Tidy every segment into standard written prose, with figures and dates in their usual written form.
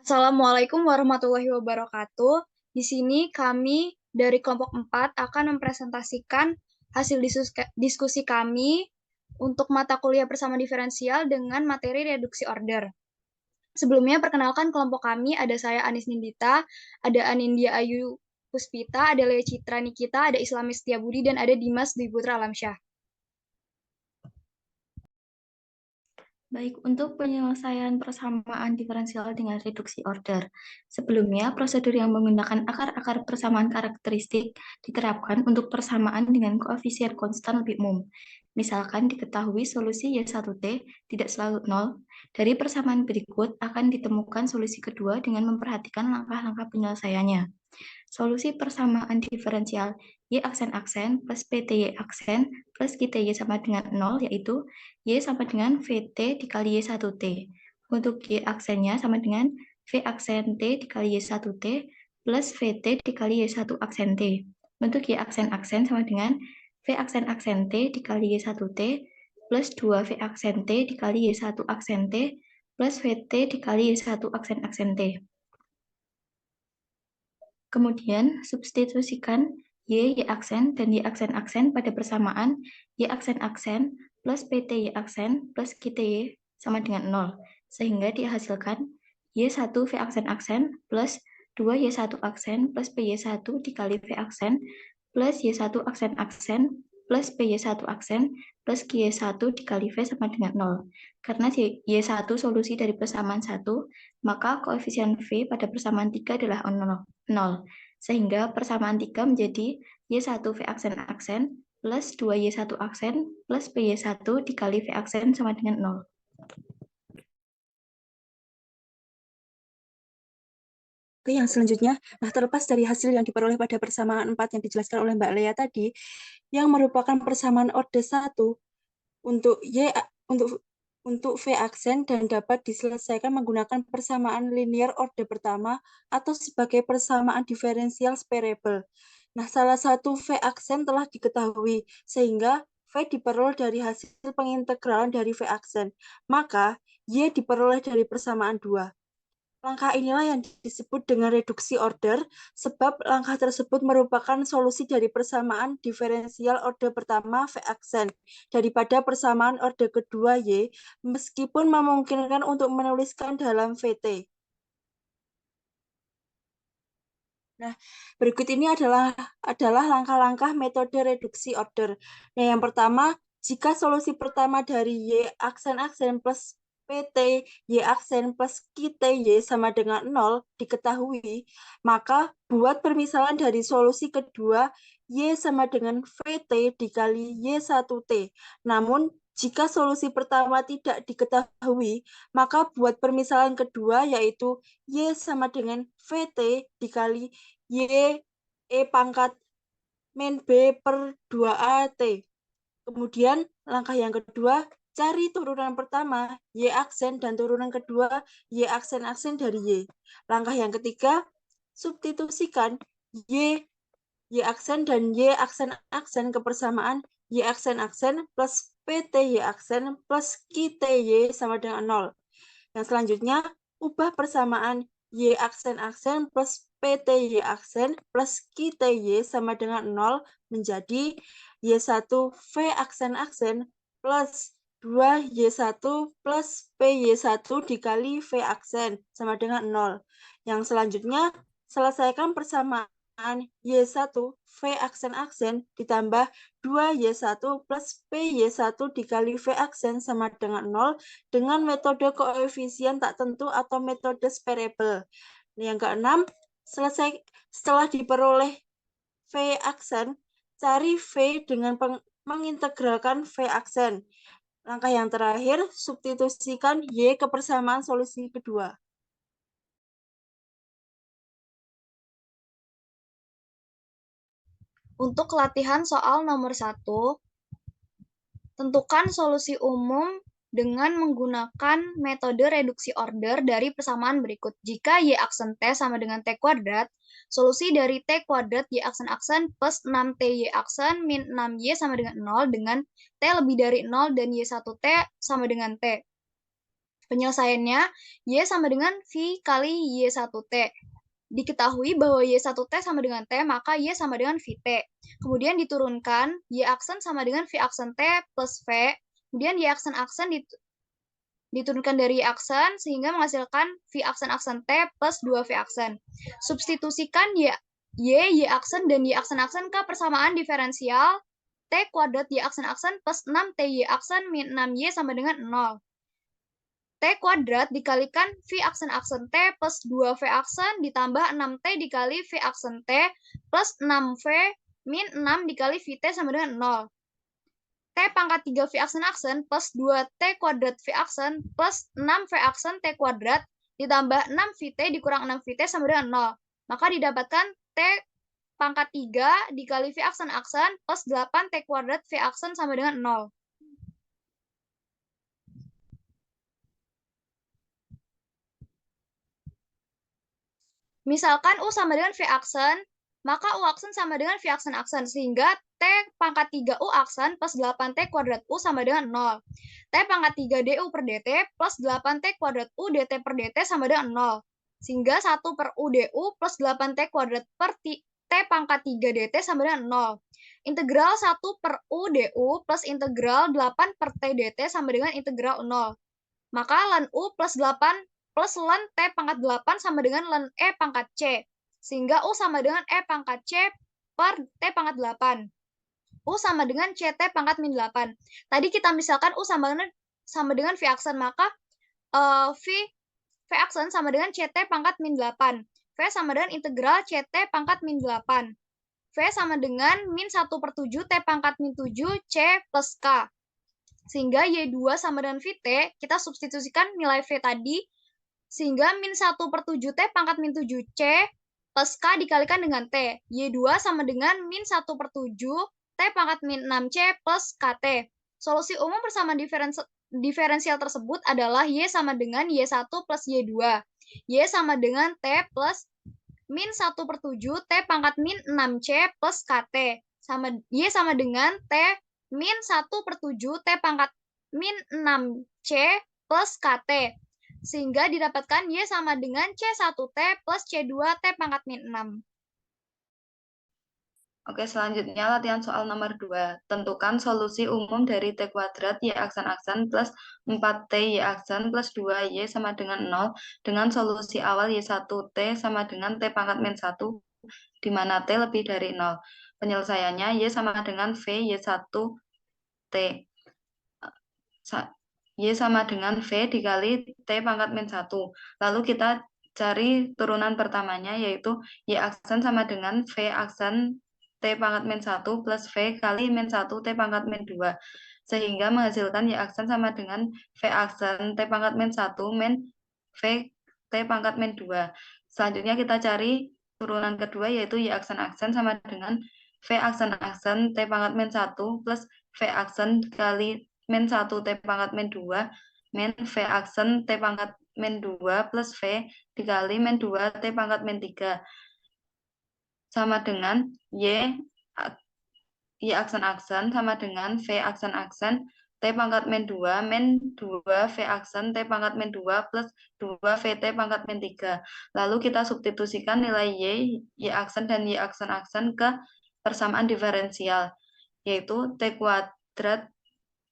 Assalamualaikum warahmatullahi wabarakatuh. Di sini kami dari kelompok 4 akan mempresentasikan hasil diskusi kami untuk mata kuliah persamaan diferensial dengan materi reduksi order. Sebelumnya, perkenalkan kelompok kami, ada saya Anis Nindita, ada Anindya Ayu Puspita, ada Lea Citra Nikita, ada Islami Setiabudi, dan ada Dimas Dwi Putra Alamsyah. Baik, untuk penyelesaian persamaan diferensial dengan reduksi order. Sebelumnya, prosedur yang menggunakan akar-akar persamaan karakteristik diterapkan untuk persamaan dengan koefisien konstan lebih umum. Misalkan diketahui solusi Y1T tidak selalu 0, dari persamaan berikut akan ditemukan solusi kedua dengan memperhatikan langkah-langkah penyelesaiannya. Solusi persamaan diferensial Y aksen-aksen plus PT Y aksen plus QTY sama dengan 0, yaitu Y sama dengan VT dikali Y1T. Untuk Y aksennya sama dengan V aksen T dikali Y1T plus VT dikali Y1 aksen T. Untuk Y aksen-aksen sama dengan V aksen-aksen T dikali Y1T plus 2V aksen T dikali Y1 aksen T plus VT dikali Y1 aksen-aksen T. Kemudian, substitusikan Y aksen, dan Y aksen-aksen pada persamaan Y aksen-aksen plus PT Y aksen plus QTY sama dengan 0, sehingga dihasilkan Y1 V aksen-aksen plus 2Y1 aksen plus PY1 dikali V aksen plus Y1 aksen-aksen plus PY1 aksen plus QY1 dikali V sama dengan 0. Karena Y1 solusi dari persamaan 1, maka koefisien V pada persamaan 3 adalah 0. Sehingga persamaan 3 menjadi Y1 V aksen-aksen plus 2Y1 aksen plus PY1 dikali V aksen sama dengan 0. Oke, yang selanjutnya, terlepas dari hasil yang diperoleh pada persamaan 4 yang dijelaskan oleh Mbak Lea tadi, yang merupakan persamaan order 1 untuk V aksen dan dapat diselesaikan menggunakan persamaan linear order pertama atau sebagai persamaan diferensial separable. Salah satu V aksen telah diketahui, sehingga V diperoleh dari hasil pengintegralan dari V aksen. Maka, Y diperoleh dari persamaan 2. Langkah inilah yang disebut dengan reduksi order, sebab langkah tersebut merupakan solusi dari persamaan diferensial order pertama V aksen daripada persamaan order kedua Y, meskipun memungkinkan untuk menuliskan dalam VT. Berikut ini adalah langkah-langkah metode reduksi order. Yang pertama, jika solusi pertama dari Y aksen-aksen plus PT Y aksen plus QTY sama dengan 0 diketahui, maka buat permisalan dari solusi kedua Y sama dengan VT dikali Y1T. Namun, jika solusi pertama tidak diketahui, maka buat permisalan kedua yaitu Y sama dengan VT dikali Y E pangkat min B per 2AT. Kemudian langkah yang kedua, cari turunan pertama Y aksen dan turunan kedua Y aksen-aksen dari Y. Langkah yang ketiga, substitusikan Y aksen dan Y aksen-aksen ke persamaan Y aksen-aksen plus PT Y aksen plus QTY sama dengan 0. Yang selanjutnya, ubah persamaan Y aksen-aksen plus PT Y aksen plus QTY sama dengan 0 menjadi Y1 V aksen-aksen plus 2Y1 plus PY1 dikali V aksen sama dengan 0. Yang selanjutnya, selesaikan persamaan Y1 V aksen-aksen ditambah 2Y1 plus PY1 dikali V aksen sama dengan 0 dengan metode koefisien tak tentu atau metode separable. Yang keenam, setelah diperoleh V aksen, cari V dengan mengintegralkan V aksen. Langkah yang terakhir, substitusikan Y ke persamaan solusi kedua. Untuk latihan soal nomor 1, tentukan solusi umum dengan menggunakan metode reduksi order dari persamaan berikut. Jika Y aksen T sama dengan T kuadrat, solusi dari T kuadrat Y aksen-aksen plus 6T Y aksen min 6Y sama dengan 0 dengan T lebih dari 0 dan Y1T sama dengan T. Penyelesaiannya, Y sama dengan V kali Y1T. Diketahui bahwa Y1T sama dengan T, maka Y sama dengan VT. Kemudian diturunkan, Y aksen sama dengan V aksen T plus V. Kemudian Y aksen-aksen diturunkan dari Y aksen, sehingga menghasilkan V aksen-aksen T plus 2V aksen. Substitusikan Y aksen dan Y aksen-aksen ke persamaan diferensial T kuadrat Y aksen-aksen plus 6T Y aksen min 6Y sama dengan 0. T kuadrat dikalikan V aksen-aksen T plus 2V aksen ditambah 6T dikali V aksen T plus 6V min 6 dikali VT sama dengan 0. T pangkat 3 V aksen-aksen plus 2T kuadrat V aksen plus 6V aksen T kuadrat ditambah 6VT dikurang 6VT sama dengan 0. Maka didapatkan T pangkat 3 dikali V aksen-aksen plus 8T kuadrat V aksen sama dengan 0. Misalkan U sama dengan V aksen, maka U aksen sama dengan V aksen-aksen, sehingga T pangkat 3 U aksen plus 8T kuadrat U sama dengan 0. T pangkat 3 DU per DT plus 8T kuadrat U DT per DT sama dengan 0. Sehingga 1 per U DU plus 8T kuadrat per T pangkat 3 DT sama dengan 0. Integral 1 per U DU plus integral 8 per T DT sama dengan integral 0. Maka ln U plus 8 plus ln T pangkat 8 sama dengan ln E pangkat C. Sehingga U sama dengan E pangkat C per T pangkat 8. U sama dengan CT pangkat min 8. Tadi kita misalkan U sama dengan V aksen, maka V aksen sama dengan CT pangkat min 8. V sama dengan integral CT pangkat min 8. V sama dengan min 1 per 7 T pangkat min 7 C plus K. Sehingga Y2 sama dengan VT, kita substitusikan nilai V tadi, sehingga min 1 per 7 T pangkat min 7C plus K dikalikan dengan T. Y2 sama dengan min 1 per 7 T pangkat min 6C plus KT. Solusi umum persamaan diferensial tersebut adalah Y sama dengan Y1 plus Y2. Y sama dengan T plus min 1 per 7 T pangkat min 6C plus KT. Y sama dengan T min 1 per 7 T pangkat min 6C plus KT. Sehingga didapatkan Y sama dengan C1T plus C2T pangkat min 6. Oke, selanjutnya latihan soal nomor 2. Tentukan solusi umum dari T kuadrat Y aksen-aksen plus 4T Y aksen plus 2Y sama dengan 0 dengan solusi awal Y1T sama dengan T pangkat min 1 di mana T lebih dari 0. Penyelesaiannya Y sama dengan V Y1T. Y sama dengan V dikali T pangkat min 1. Lalu kita cari turunan pertamanya, yaitu Y aksen sama dengan V aksen T pangkat min 1 plus V kali min 1 T pangkat min 2. Sehingga menghasilkan Y aksen sama dengan V aksen T pangkat min 1 min V T pangkat min 2. Selanjutnya kita cari turunan kedua, yaitu Y aksen-aksen sama dengan V aksen-aksen T pangkat min 1 plus V aksen kali min 1 T pangkat min 2 min V aksen T pangkat min 2 plus V dikali min 2 T pangkat min 3 sama dengan Y aksen-aksen sama dengan V aksen-aksen T pangkat min 2 min 2 V aksen T pangkat min 2 plus 2 VT pangkat min 3. Lalu kita substitusikan nilai Y aksen dan Y aksen-aksen ke persamaan diferensial, yaitu T kuadrat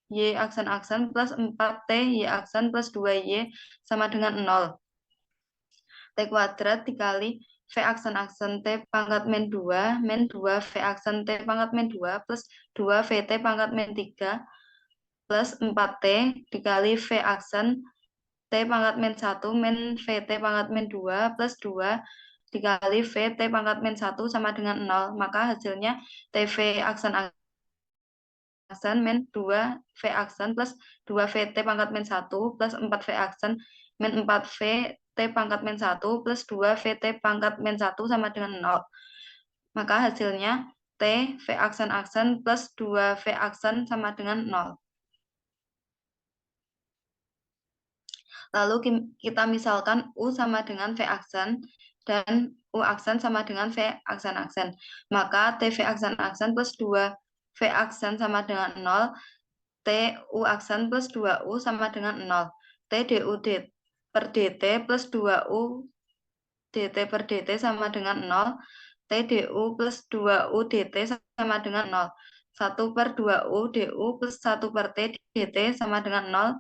Y aksen-aksen plus 4T Y aksen plus 2Y sama dengan 0. T kuadrat dikali V aksen-aksen T pangkat min 2 min 2 V aksen T pangkat min 2 plus 2 VT pangkat min 3 plus 4T dikali V aksen T pangkat min 1 min VT pangkat min 2 plus 2 dikali VT pangkat min 1 sama dengan 0. Maka hasilnya TV aksen min 2 V aksen plus 2 VT pangkat min 1 plus 4 V aksen min 4 VT pangkat min 1 plus 2 VT pangkat min 1 sama dengan 0. Maka hasilnya T V aksen-aksen plus 2 V aksen sama dengan 0. Lalu kita misalkan U sama dengan V aksen dan U aksen sama dengan V aksen-aksen. Maka TV aksen-aksen plus 2 V aksen sama dengan 0, T U aksen plus 2U sama dengan 0. T du per dt plus 2U dt per dt sama dengan 0. T du plus 2U dt sama dengan 0. 1 per 2U du plus 1 per T dt sama dengan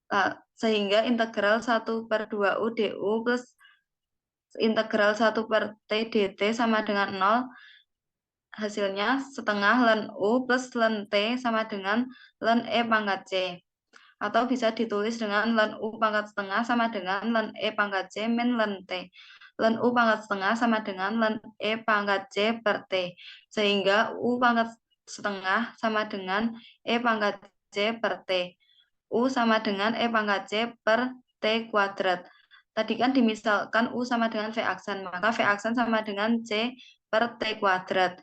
0. Sehingga integral 1 per 2U du plus integral 1 per T dt sama dengan 0. Hasilnya setengah ln U plus ln T sama dengan ln E pangkat C. Atau bisa ditulis dengan ln U pangkat setengah sama dengan ln E pangkat C min ln T. Ln U pangkat setengah sama dengan ln E pangkat C per T. Sehingga U pangkat setengah sama dengan E pangkat C per T. U sama dengan E pangkat C per T kuadrat. Tadi kan dimisalkan U sama dengan V aksen, maka V aksen sama dengan C per T kuadrat.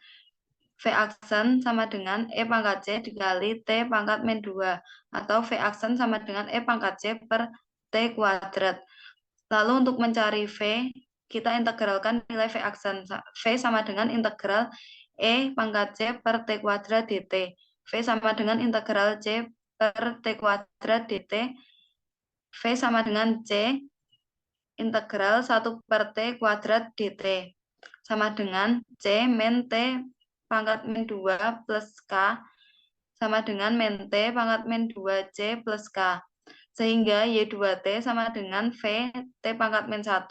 V aksen sama dengan E pangkat C dikali T pangkat min 2. Atau V aksen sama dengan E pangkat C per T kuadrat. Lalu untuk mencari V, kita integralkan nilai V aksen. V sama dengan integral E pangkat C per T kuadrat dt. V sama dengan integral C per T kuadrat dt. V sama dengan C integral 1 per T kuadrat dt. Sama dengan C min T pangkat min 2 plus K sama dengan min T pangkat min 2C plus K. Sehingga Y2T sama dengan V T pangkat min 1.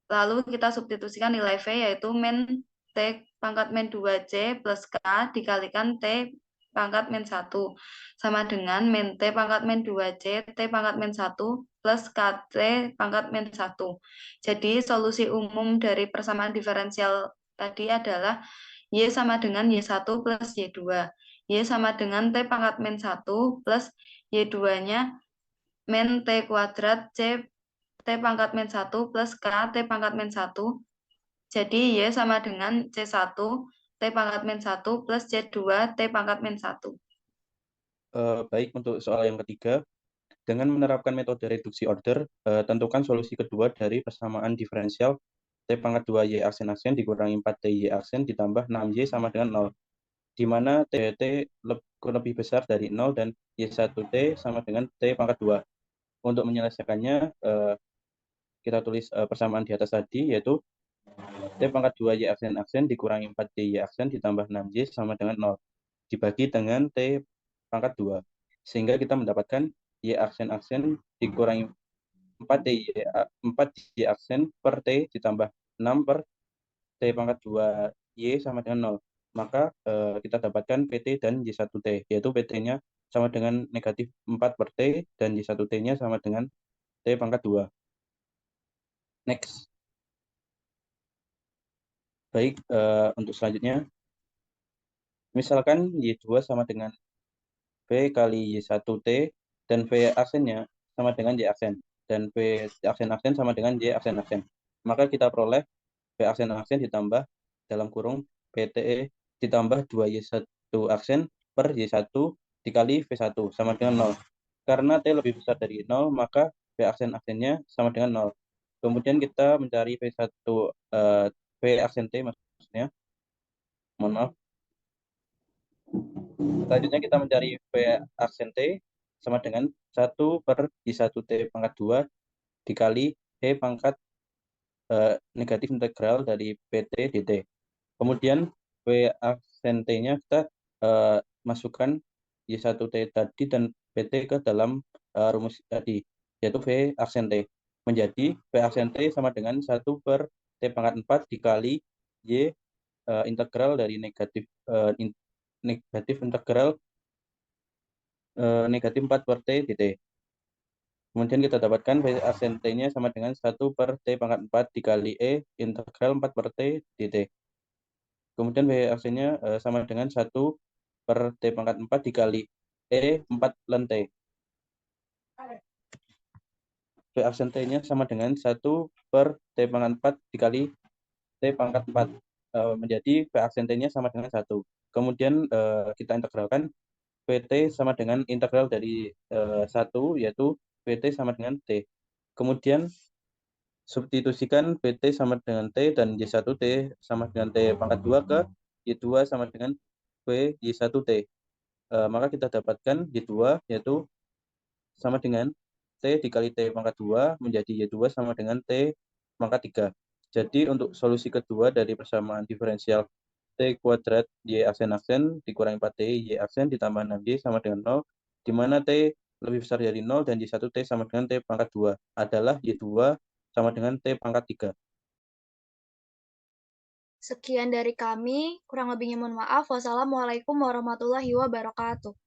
Lalu kita substitusikan nilai V yaitu min T pangkat min 2C plus K dikalikan T pangkat min 1. Sama dengan min T pangkat min 2C T pangkat min 1 plus KT pangkat min 1. Jadi solusi umum dari persamaan diferensial tadi adalah Y sama dengan Y1 plus Y2. Y sama dengan T pangkat min 1 plus Y2-nya min T kuadrat C T pangkat min 1 plus K T pangkat min 1. Jadi Y sama dengan C1 T pangkat min 1 plus C2 T pangkat min 1. Baik, untuk soal yang ketiga, dengan menerapkan metode reduksi order, tentukan solusi kedua dari persamaan diferensial T pangkat 2Y aksen dikurangi 4TY aksen ditambah 6Y sama dengan 0, di mana T lebih besar dari 0 dan Y1T sama dengan T pangkat 2. Untuk menyelesaikannya, kita tulis persamaan di atas tadi, yaitu T pangkat 2Y aksen dikurangi 4Y aksen ditambah 6Y sama dengan 0, dibagi dengan T pangkat 2. Sehingga kita mendapatkan Y aksen dikurangi 4Y aksen per T ditambah 6 per T pangkat 2Y sama dengan 0. Maka kita dapatkan PT dan Y1T, yaitu PT-nya sama dengan negatif 4 per T dan Y1T-nya sama dengan T pangkat 2. Next. Baik, untuk selanjutnya, misalkan Y2 sama dengan V kali Y1T dan V aksennya sama dengan Y aksen, dan V aksen sama dengan Y aksen. Maka kita peroleh V aksen ditambah dalam kurung PT ditambah 2Y1 aksen per Y1 dikali V1 sama dengan 0. Karena T lebih besar dari 0, maka V aksennya sama dengan 0. Kemudian kita mencari V1, V aksen T maksudnya. Mohon maaf. Selanjutnya kita mencari V aksen T sama dengan 1 per Y1T pangkat 2 dikali E pangkat negatif integral dari PT dt. Kemudian V aksen T-nya kita masukkan Y1T tadi dan PT ke dalam rumus tadi, yaitu V aksen T. Menjadi V aksen T sama dengan 1 per T pangkat 4 dikali Y integral dari negatif integral negatif 4 per T dt. Kemudian kita dapatkan V aksen T-nya sama dengan 1 per T pangkat 4 dikali E integral 4 per T dt. Kemudian V aksennya sama dengan 1 per T pangkat 4 dikali E 4 ln T. V aksen T-nya sama dengan 1 per T pangkat 4 dikali T pangkat 4. Menjadi V aksen T-nya sama dengan 1. Kemudian kita integralkan PT sama dengan integral dari 1, yaitu PT sama dengan T. Kemudian substitusikan PT sama dengan T dan Y1T sama dengan T pangkat 2 ke Y2 sama dengan V Y1T. Maka kita dapatkan Y2 yaitu sama dengan T dikali T pangkat 2 menjadi Y2 sama dengan T pangkat 3. Jadi untuk solusi kedua dari persamaan diferensial T kuadrat Y aksen-aksen dikurangi 4T Y aksen ditambah 6Y sama dengan 0, di mana T lebih besar dari 0 dan Y1T sama dengan T pangkat 2 adalah Y2 sama dengan T pangkat 3. Sekian dari kami, kurang lebihnya mohon maaf. Wassalamualaikum warahmatullahi wabarakatuh.